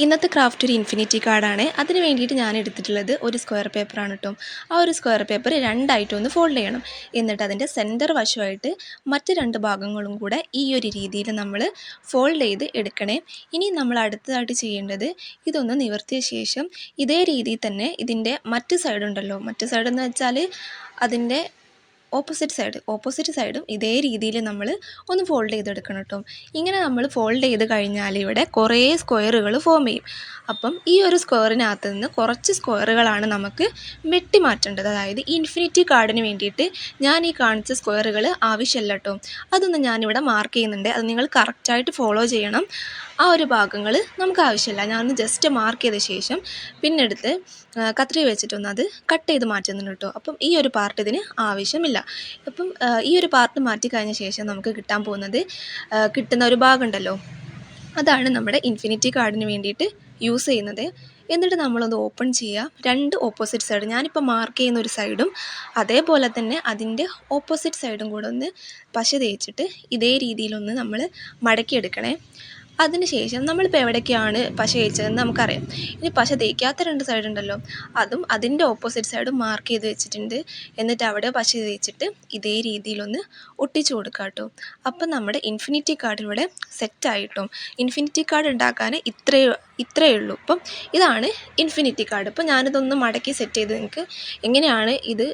ഇന്നത്തെ ക്രാഫ്റ്റ് ഒരു ഇൻഫിനിറ്റി കാർഡാണ്. അതിന് വേണ്ടിയിട്ട് ഞാൻ എടുത്തിട്ടുള്ളത് ഒരു സ്ക്വയർ പേപ്പറാണ് കേട്ടോ. ആ ഒരു സ്ക്വയർ പേപ്പർ രണ്ടായിട്ടൊന്ന് ഫോൾഡ് ചെയ്യണം. എന്നിട്ട് അതിൻ്റെ സെൻറ്റർ വശമായിട്ട് മറ്റ് രണ്ട് ഭാഗങ്ങളും കൂടെ ഈ ഒരു രീതിയിൽ നമ്മൾ ഫോൾഡ് ചെയ്ത് എടുക്കണേ. ഇനി നമ്മൾ അടുത്തതായിട്ട് ചെയ്യേണ്ടത് ഇതൊന്ന് നിവർത്തിയ ശേഷം ഇതേ രീതിയിൽ തന്നെ ഇതിൻ്റെ മറ്റ് സൈഡുണ്ടല്ലോ, മറ്റ് സൈഡെന്ന് വെച്ചാൽ അതിൻ്റെ ഓപ്പോസിറ്റ് സൈഡും ഇതേ രീതിയിൽ നമ്മൾ ഒന്ന് ഫോൾഡ് ചെയ്തെടുക്കണം കേട്ടോ. ഇങ്ങനെ നമ്മൾ ഫോൾഡ് ചെയ്ത് കഴിഞ്ഞാൽ ഇവിടെ കുറേ സ്ക്വയറുകൾ ഫോം ചെയ്യും. അപ്പം ഈ ഒരു സ്ക്വയറിനകത്ത് നിന്ന് കുറച്ച് സ്ക്വയറുകളാണ് നമുക്ക് വെട്ടി മാറ്റേണ്ടത്. അതായത് ഇൻഫിനിറ്റി കാർഡിന് വേണ്ടിയിട്ട് ഞാൻ ഈ കാണിച്ച സ്ക്വയറുകൾ ആവശ്യമില്ല കേട്ടോ. അതൊന്ന് ഞാനിവിടെ മാർക്ക് ചെയ്യുന്നുണ്ട്. അത് നിങ്ങൾ കറക്റ്റായിട്ട് ഫോളോ ചെയ്യണം. ആ ഒരു ഭാഗങ്ങൾ നമുക്ക് ആവശ്യമില്ല. ഞാനൊന്ന് ജസ്റ്റ് മാർക്ക് ചെയ്ത ശേഷം പിന്നെടുത്ത് കത്രിക വെച്ചിട്ടൊന്ന് അത് കട്ട് ചെയ്ത് മാറ്റുന്നുണ്ട് കേട്ടോ. അപ്പം ഈ ഒരു പാർട്ട് ഇതിന് ആവശ്യമില്ല. അപ്പം ഈ ഒരു പാർട്ട് മാറ്റി കഴിഞ്ഞ ശേഷം നമുക്ക് കിട്ടാൻ പോകുന്നത് കിട്ടുന്ന ഒരു ഭാഗമുണ്ടല്ലോ, അതാണ് നമ്മുടെ ഇൻഫിനിറ്റി കാർഡിന് വേണ്ടിയിട്ട് യൂസ് ചെയ്യുന്നത്. എന്നിട്ട് നമ്മളൊന്ന് ഓപ്പൺ ചെയ്യുക. രണ്ട് ഓപ്പോസിറ്റ് സൈഡ്, ഞാനിപ്പോൾ മാർക്ക് ചെയ്യുന്ന ഒരു സൈഡും അതേപോലെ തന്നെ അതിൻ്റെ ഓപ്പോസിറ്റ് സൈഡും കൂടെ ഒന്ന് പശ തേച്ചിട്ട് ഇതേ രീതിയിലൊന്ന് നമ്മൾ മടക്കിയെടുക്കണേ. അതിനുശേഷം നമ്മളിപ്പോൾ എവിടേക്കാണ് പശ തേച്ചതെന്ന് നമുക്കറിയാം. ഇനി പശ തേക്കാത്ത രണ്ട് സൈഡ് ഉണ്ടല്ലോ, അതും അതിൻ്റെ ഓപ്പോസിറ്റ് സൈഡും മാർക്ക് ചെയ്ത് വെച്ചിട്ടുണ്ട്. എന്നിട്ട് അവിടെ പശ തേച്ചിട്ട് ഇതേ രീതിയിലൊന്ന് ഒട്ടിച്ചു കൊടുക്കുക കേട്ടോ. അപ്പം നമ്മുടെ ഇൻഫിനിറ്റി കാർഡ് ഇവിടെ സെറ്റായിട്ടോ. ഇൻഫിനിറ്റി കാർഡ് ഉണ്ടാക്കാൻ ഇത്രയേ ഉള്ളൂ. അപ്പം ഇതാണ് ഇൻഫിനിറ്റി കാർഡ്. ഇപ്പം ഞാനിതൊന്ന് മടക്കി സെറ്റ് ചെയ്ത് നിങ്ങൾക്ക് എങ്ങനെയാണ് ഇത്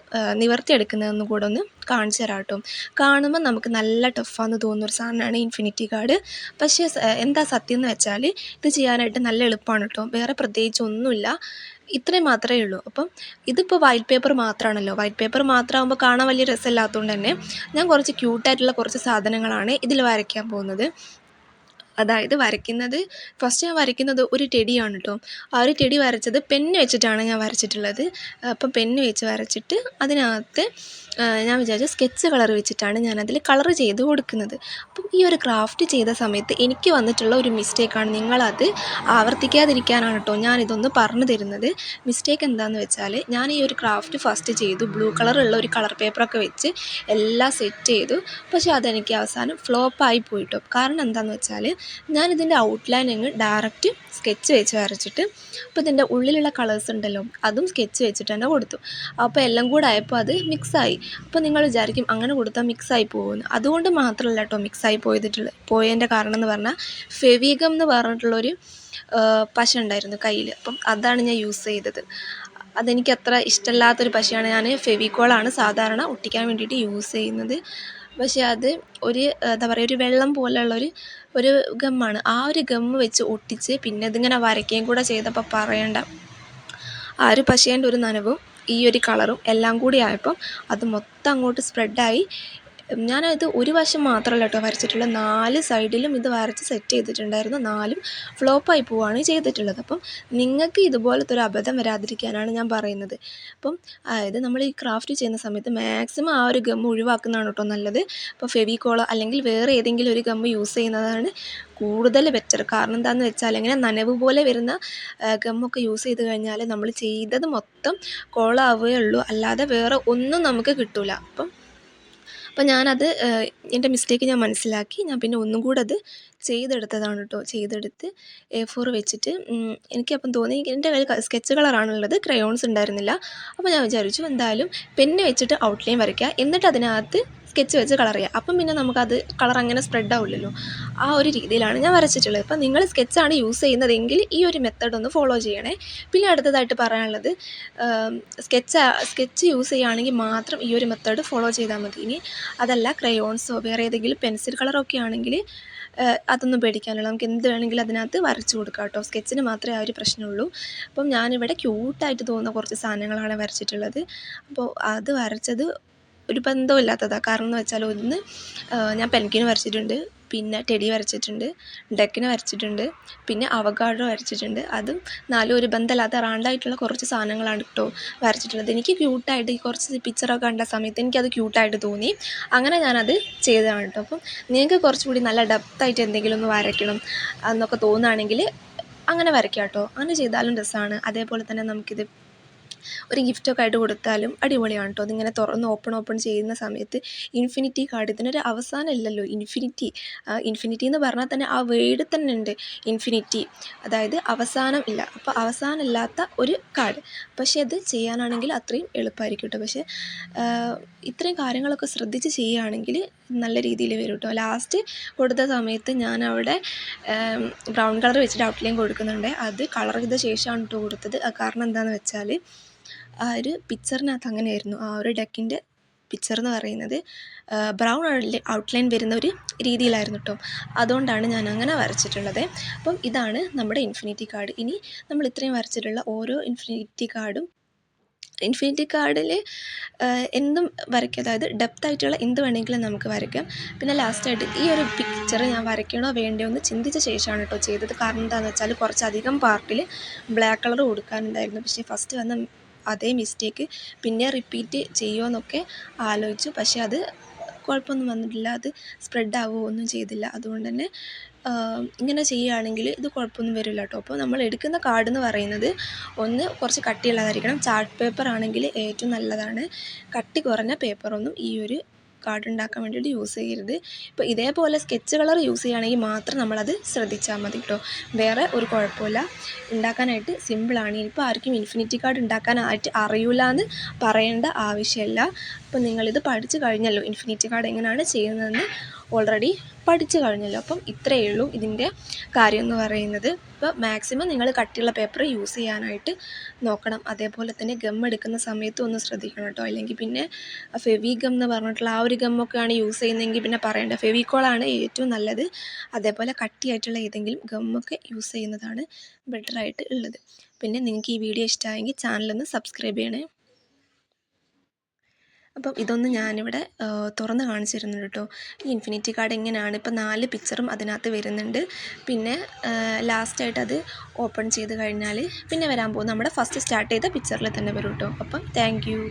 നിവർത്തിയെടുക്കുന്നതെന്ന് കൂടെ ഒന്ന് കാണിച്ചു തരാം കേട്ടോ. കാണുമ്പോൾ നമുക്ക് നല്ല ടഫാന്ന് തോന്നുന്നൊരു സാധനമാണ് ഇൻഫിനിറ്റി കാർഡ്. പക്ഷേ എന്താ സത്യം എന്ന് വെച്ചാൽ ഇത് ചെയ്യാനായിട്ട് നല്ല എളുപ്പമാണ് കേട്ടോ. വേറെ പ്രത്യേകിച്ച് ഒന്നുമില്ല, ഇത്രയും മാത്രമേ ഉള്ളൂ. അപ്പം ഇതിപ്പോൾ വൈറ്റ് പേപ്പർ മാത്രമാണല്ലോ. വൈറ്റ് പേപ്പർ മാത്രമാകുമ്പോൾ കാണാൻ വലിയ രസമില്ലാത്തതുകൊണ്ട് തന്നെ ഞാൻ കുറച്ച് ക്യൂട്ടായിട്ടുള്ള കുറച്ച് സാധനങ്ങളാണ് ഇതിൽ വരയ്ക്കാൻ പോകുന്നത്. അതായത് ഫസ്റ്റ് ഞാൻ വരയ്ക്കുന്നത് ഒരു ടെഡിയാണ് കേട്ടോ. ആ ഒരു ടെഡി വരച്ചത് പെന്ന് വെച്ചിട്ടാണ് ഞാൻ വരച്ചിട്ടുള്ളത്. അപ്പം പെന്ന് വെച്ച് വരച്ചിട്ട് അതിനകത്ത് ഞാൻ വിചാരിച്ചു സ്കെച്ച് കളർ വെച്ചിട്ടാണ് ഞാനതിൽ കളർ ചെയ്ത് കൊടുക്കുന്നത്. അപ്പം ഈ ഒരു ക്രാഫ്റ്റ് ചെയ്ത സമയത്ത് എനിക്ക് വന്നിട്ടുള്ള ഒരു മിസ്റ്റേക്കാണ്. നിങ്ങളത് ആവർത്തിക്കാതിരിക്കാനാണ് കേട്ടോ ഞാനിതൊന്ന് പറഞ്ഞു തരുന്നത്. മിസ്റ്റേക്ക് എന്താണെന്ന് വെച്ചാൽ, ഞാൻ ഈ ഒരു ക്രാഫ്റ്റ് ഫസ്റ്റ് ചെയ്തു, ബ്ലൂ കളറുള്ള ഒരു കളർ പേപ്പറൊക്കെ വെച്ച് എല്ലാം സെറ്റ് ചെയ്തു. പക്ഷേ അതെനിക്ക് അവസാനം ഫ്ലോപ്പായി പോയിട്ടോ. കാരണം എന്താണെന്ന് വെച്ചാൽ, ഞാനിതിൻ്റെ ഔട്ട്ലൈനിങ് ഡയറക്റ്റ് സ്കെച്ച് വെച്ച് വരച്ചിട്ട് അപ്പോൾ ഇതിൻ്റെ ഉള്ളിലുള്ള കളേഴ്സ് ഉണ്ടല്ലോ അതും സ്കെച്ച് വെച്ചിട്ട് തന്നെ കൊടുത്തു. അപ്പോൾ എല്ലാം കൂടെ ആയപ്പോൾ അത് മിക്സായി. അപ്പോൾ നിങ്ങൾ വിചാരിക്കും അങ്ങനെ കൊടുത്താൽ മിക്സായി പോകുമെന്ന്. അതുകൊണ്ട് മാത്രമല്ല കേട്ടോ മിക്സായി പോയതിൻ്റെ കാരണം എന്ന് പറഞ്ഞാൽ, ഫെവിഗം എന്ന് പറഞ്ഞിട്ടുള്ളൊരു പശ ഉണ്ടായിരുന്നു കയ്യിൽ. അപ്പം അതാണ് ഞാൻ യൂസ് ചെയ്തത്. അതെനിക്ക് അത്ര ഇഷ്ടമില്ലാത്തൊരു പശയാണ്. ഞാൻ ഫെവിക്കോളാണ് സാധാരണ ഒട്ടിക്കാൻ വേണ്ടിയിട്ട് യൂസ് ചെയ്യുന്നത്. പക്ഷേ അത് എന്താ പറയുക, ഒരു വെള്ളം പോലെയുള്ളൊരു ഗമ്മാണ്. ആ ഒരു ഗമ്മ് വെച്ച് ഒട്ടിച്ച് പിന്നെ ഇതിങ്ങനെ വരയ്ക്കുകയും കൂടെ ചെയ്തപ്പോൾ പറയണ്ട. ആ ഒരു പശേൻ്റെ ഒരു നനവും ഈ ഒരു കളറും എല്ലാം കൂടി ആയപ്പം അത് മൊത്തം അങ്ങോട്ട് സ്പ്രെഡായി. ഞാനത് ഒരു വശം മാത്രമല്ല കേട്ടോ വരച്ചിട്ടുള്ളത്, 4 സൈഡിലും ഇത് വരച്ച് സെറ്റ് ചെയ്തിട്ടുണ്ടായിരുന്നു. 4ഉം ഫ്ലോപ്പായി പോവുകയാണ് ചെയ്തിട്ടുള്ളത്. അപ്പം നിങ്ങൾക്ക് ഇതുപോലത്തെ ഒരു അബദ്ധം വരാതിരിക്കാനാണ് ഞാൻ പറയുന്നത്. അപ്പം അതായത് നമ്മൾ ഈ ക്രാഫ്റ്റ് ചെയ്യുന്ന സമയത്ത് മാക്സിമം ആ ഒരു ഗം ഒഴിവാക്കുന്നതാണ് കേട്ടോ നല്ലത്. അപ്പോൾ ഫെവിക്കോളോ അല്ലെങ്കിൽ വേറെ ഏതെങ്കിലും ഒരു ഗം യൂസ് ചെയ്യുന്നതാണ് കൂടുതൽ ബെറ്റർ. കാരണം എന്താണെന്ന് വെച്ചാൽ, ഇങ്ങനെ നനവ് പോലെ വരുന്ന ഗമ്മൊക്കെ യൂസ് ചെയ്ത് കഴിഞ്ഞാൽ നമ്മൾ ചെയ്തത് മൊത്തം കോളാവുകയേ ഉള്ളൂ, അല്ലാതെ വേറെ ഒന്നും നമുക്ക് കിട്ടില്ല. അപ്പം ഞാനത് എൻ്റെ മിസ്റ്റേക്ക് ഞാൻ മനസ്സിലാക്കി. ഞാൻ പിന്നെ ഒന്നും കൂടെ അത് ചെയ്തെടുത്തതാണ് കേട്ടോ. ചെയ്തെടുത്ത് A4 വെച്ചിട്ട് എനിക്കപ്പം തോന്നി എൻ്റെ കയ്യിൽ സ്കെച്ച് കളറാണുള്ളത്, ക്രയോൺസ് ഉണ്ടായിരുന്നില്ല. അപ്പോൾ ഞാൻ വിചാരിച്ചു എന്തായാലും പെന്ന് വെച്ചിട്ട് ഔട്ട്ലൈൻ വരയ്ക്കുക, എന്നിട്ട് അതിനകത്ത് സ്കെച്ച് വെച്ച് കളർ ചെയ്യുക. അപ്പം പിന്നെ നമുക്കത് കളർ അങ്ങനെ സ്പ്രെഡ് ആവില്ലല്ലോ. ആ ഒരു രീതിയിലാണ് ഞാൻ വരച്ചിട്ടുള്ളത്. അപ്പം നിങ്ങൾ സ്കെച്ചാണ് യൂസ് ചെയ്യുന്നതെങ്കിൽ ഈ ഒരു മെത്തേഡ് ഒന്ന് ഫോളോ ചെയ്യണേ. പിന്നെ അടുത്തതായിട്ട് പറയാനുള്ളത്, സ്കെച്ച് യൂസ് ചെയ്യുകയാണെങ്കിൽ മാത്രം ഈ ഒരു മെത്തേഡ് ഫോളോ ചെയ്താൽ മതി. ഇനി അതല്ല ക്രയോൺസോ വേറെ ഏതെങ്കിലും പെൻസിൽ കളറൊക്കെ ആണെങ്കിൽ അതൊന്നും പേടിക്കാനുള്ള, നമുക്ക് എന്ത് വേണമെങ്കിലും അതിനകത്ത് വരച്ച് കൊടുക്കാം കേട്ടോ. സ്കെച്ചിന് മാത്രമേ ആ ഒരു പ്രശ്നമുള്ളൂ. അപ്പം ഞാനിവിടെ ക്യൂട്ടായിട്ട് തോന്നുന്ന കുറച്ച് സാധനങ്ങളാണ് വരച്ചിട്ടുള്ളത്. അപ്പോൾ അത് വരച്ചത് ഒരു ബന്ധമില്ലാത്തതാണ്. കാരണം എന്ന് വെച്ചാൽ, ഒന്ന് ഞാൻ പെൻകിന് വരച്ചിട്ടുണ്ട്, പിന്നെ ടെഡി വരച്ചിട്ടുണ്ട്, ഡക്കിനെ വരച്ചിട്ടുണ്ട്, പിന്നെ അവഗാഡോ വരച്ചിട്ടുണ്ട്. അതും 4 ഒരു ബന്ധമില്ലാത്ത റാണ്ടായിട്ടുള്ള കുറച്ച് സാധനങ്ങളാണ് കേട്ടോ വരച്ചിട്ടുള്ളത്. എനിക്ക് ക്യൂട്ടായിട്ട് ഈ കുറച്ച് പിക്ചറൊക്കെ കണ്ട സമയത്ത് എനിക്കത് ക്യൂട്ടായിട്ട് തോന്നി. അങ്ങനെ ഞാനത് ചെയ്തതാണ് കേട്ടോ. അപ്പം നിങ്ങൾക്ക് കുറച്ചുകൂടി നല്ല ഡെപ്തായിട്ട് എന്തെങ്കിലും ഒന്ന് വരയ്ക്കണം എന്നൊക്കെ തോന്നുകയാണെങ്കിൽ അങ്ങനെ വരയ്ക്കാം കേട്ടോ. അങ്ങനെ ചെയ്താലും രസമാണ്. അതേപോലെ തന്നെ നമുക്കിത് ഒരു ഗിഫ്റ്റൊക്കെ ആയിട്ട് കൊടുത്താലും അടിപൊളിയാണ് കേട്ടോ. അതിങ്ങനെ തുറന്ന് ഓപ്പൺ ചെയ്യുന്ന സമയത്ത് ഇൻഫിനിറ്റി കാർഡ്, ഇതിനൊരു അവസാനം ഇല്ലല്ലോ. ഇൻഫിനിറ്റി എന്ന് പറഞ്ഞാൽ തന്നെ ആ വേർഡ് തന്നെ ഉണ്ട് ഇൻഫിനിറ്റി, അതായത് അവസാനം ഇല്ല. അപ്പോൾ അവസാനം ഇല്ലാത്ത ഒരു കാർഡ്. പക്ഷേ അത് ചെയ്യാനാണെങ്കിൽ അത്രയും എളുപ്പമായിരിക്കും കേട്ടോ. പക്ഷേ ഇത്രയും കാര്യങ്ങളൊക്കെ ശ്രദ്ധിച്ച് ചെയ്യുകയാണെങ്കിൽ നല്ല രീതിയിൽ വരും കേട്ടോ. ലാസ്റ്റ് കൊടുത്ത സമയത്ത് ഞാൻ അവിടെ ബ്രൗൺ കളർ വെച്ചിട്ട് ഔട്ട്ലൈൻ കൊടുക്കുന്നുണ്ട്. അത് കളർ ചെയ്ത ശേഷമാണ് കേട്ടോ കൊടുത്തത്. കാരണം എന്താണെന്ന് വെച്ചാൽ ആ ഒരു പിക്ചറിനകത്ത് അങ്ങനെയായിരുന്നു. ആ ഒരു ഡക്കിൻ്റെ പിക്ചർ എന്ന് പറയുന്നത് ബ്രൗൺ ഔട്ട്ലൈൻ വരുന്ന ഒരു രീതിയിലായിരുന്നു കേട്ടോ. അതുകൊണ്ടാണ് ഞാൻ അങ്ങനെ വരച്ചിട്ടുള്ളത്. അപ്പം ഇതാണ് നമ്മുടെ ഇൻഫിനിറ്റി കാർഡ്. ഇനി നമ്മൾ ഇത്രയും വരച്ചിട്ടുള്ള ഓരോ ഇൻഫിനിറ്റി കാർഡിൽ എന്തും വരയ്ക്കാം, അതായത് ഡെപ്ത് ആയിട്ടുള്ള എന്ത് വേണമെങ്കിലും നമുക്ക് വരയ്ക്കാം. പിന്നെ ലാസ്റ്റായിട്ട് ഈ ഒരു പിക്ചർ ഞാൻ വരയ്ക്കണോ വേണ്ടയോ എന്ന് ചിന്തിച്ച ശേഷമാണ് കേട്ടോ ചെയ്തത്. കാരണം എന്താണെന്ന് വെച്ചാൽ കുറച്ചധികം പാർട്ടിൽ ബ്ലാക്ക് കളർ കൊടുക്കാനുണ്ടായിരുന്നു. പക്ഷേ ഫസ്റ്റ് വന്ന അതേ മിസ്റ്റേക്ക് പിന്നെ റിപ്പീറ്റ് ചെയ്യുമോ എന്നൊക്കെ ആലോചിച്ചു. പക്ഷേ അത് കുഴപ്പമൊന്നും വന്നിട്ടില്ല, അത് സ്പ്രെഡ് ആവുകയോ ഒന്നും ചെയ്തില്ല. അതുകൊണ്ട് തന്നെ ഇങ്ങനെ ചെയ്യുകയാണെങ്കിൽ ഇത് കുഴപ്പമൊന്നും വരില്ല കേട്ടോ. അപ്പോൾ നമ്മൾ എടുക്കുന്ന കാർഡ് എന്ന് പറയുന്നത് ഒന്ന് കുറച്ച് കട്ടിയുള്ളതായിരിക്കണം. ചാർട്ട് പേപ്പർ ആണെങ്കിൽ ഏറ്റവും നല്ലതാണ്. കട്ടി കുറഞ്ഞ പേപ്പറൊന്നും ഈ ഒരു കാർഡ് ഉണ്ടാക്കാൻ വേണ്ടിയിട്ട് യൂസ് ചെയ്യരുത്. ഇപ്പോൾ ഇതേപോലെ സ്കെച്ച് കളർ യൂസ് ചെയ്യുകയാണെങ്കിൽ മാത്രം നമ്മളത് ശ്രദ്ധിച്ചാൽ മതി കേട്ടോ. വേറെ ഒരു കുഴപ്പമില്ല, ഉണ്ടാക്കാനായിട്ട് സിമ്പിളാണ്. ഇപ്പോൾ ആർക്കും ഇൻഫിനിറ്റി കാർഡ് ഉണ്ടാക്കാനായിട്ട് അറിയില്ല എന്ന് പറയേണ്ട ആവശ്യമില്ല. അപ്പോൾ നിങ്ങളിത് പഠിച്ചു കഴിഞ്ഞല്ലോ, ഇൻഫിനിറ്റി കാർഡ് എങ്ങനെയാണ് ചെയ്യുന്നതെന്ന് ഓൾറെഡി പഠിച്ചു കഴിഞ്ഞല്ലോ. അപ്പം ഇത്രയേ ഉള്ളൂ ഇതിൻ്റെ കാര്യം എന്ന് പറയുന്നത്. ഇപ്പോൾ മാക്സിമം നിങ്ങൾ കട്ടിയുള്ള പേപ്പർ യൂസ് ചെയ്യാനായിട്ട് നോക്കണം. അതേപോലെ തന്നെ ഗം എടുക്കുന്ന സമയത്തും ഒന്ന് ശ്രദ്ധിക്കണം കേട്ടോ. അല്ലെങ്കിൽ പിന്നെ ഫെവി ഗം എന്ന് പറഞ്ഞിട്ടുള്ള ആ ഒരു ഗമ്മൊക്കെയാണ് യൂസ് ചെയ്യുന്നതെങ്കിൽ പിന്നെ പറയേണ്ട, ഫെവിക്കോളാണ് ഏറ്റവും നല്ലത്. അതേപോലെ കട്ടിയായിട്ടുള്ള ഏതെങ്കിലും ഗമ്മൊക്കെ യൂസ് ചെയ്യുന്നതാണ് ബെറ്ററായിട്ട് ഉള്ളത്. പിന്നെ നിങ്ങൾക്ക് ഈ വീഡിയോ ഇഷ്ടമായെങ്കിൽ ചാനലൊന്ന് സബ്സ്ക്രൈബ് ചെയ്യണേ. അപ്പം ഇതൊന്ന് ഞാനിവിടെ തുറന്ന് കാണിച്ചു തരുന്നുണ്ട് കേട്ടോ. ഈ ഇൻഫിനിറ്റി കാർഡ് എങ്ങനെയാണ്, ഇപ്പോൾ 4 പിക്ചറും അതിനകത്ത് വരുന്നുണ്ട്. പിന്നെ ലാസ്റ്റായിട്ട് അത് ഓപ്പൺ ചെയ്ത് കഴിഞ്ഞാൽ പിന്നെ വരാൻ പോകും നമ്മുടെ ഫസ്റ്റ് സ്റ്റാർട്ട് ചെയ്ത പിക്ചറിൽ തന്നെ വരും കേട്ടോ. അപ്പം താങ്ക് യു.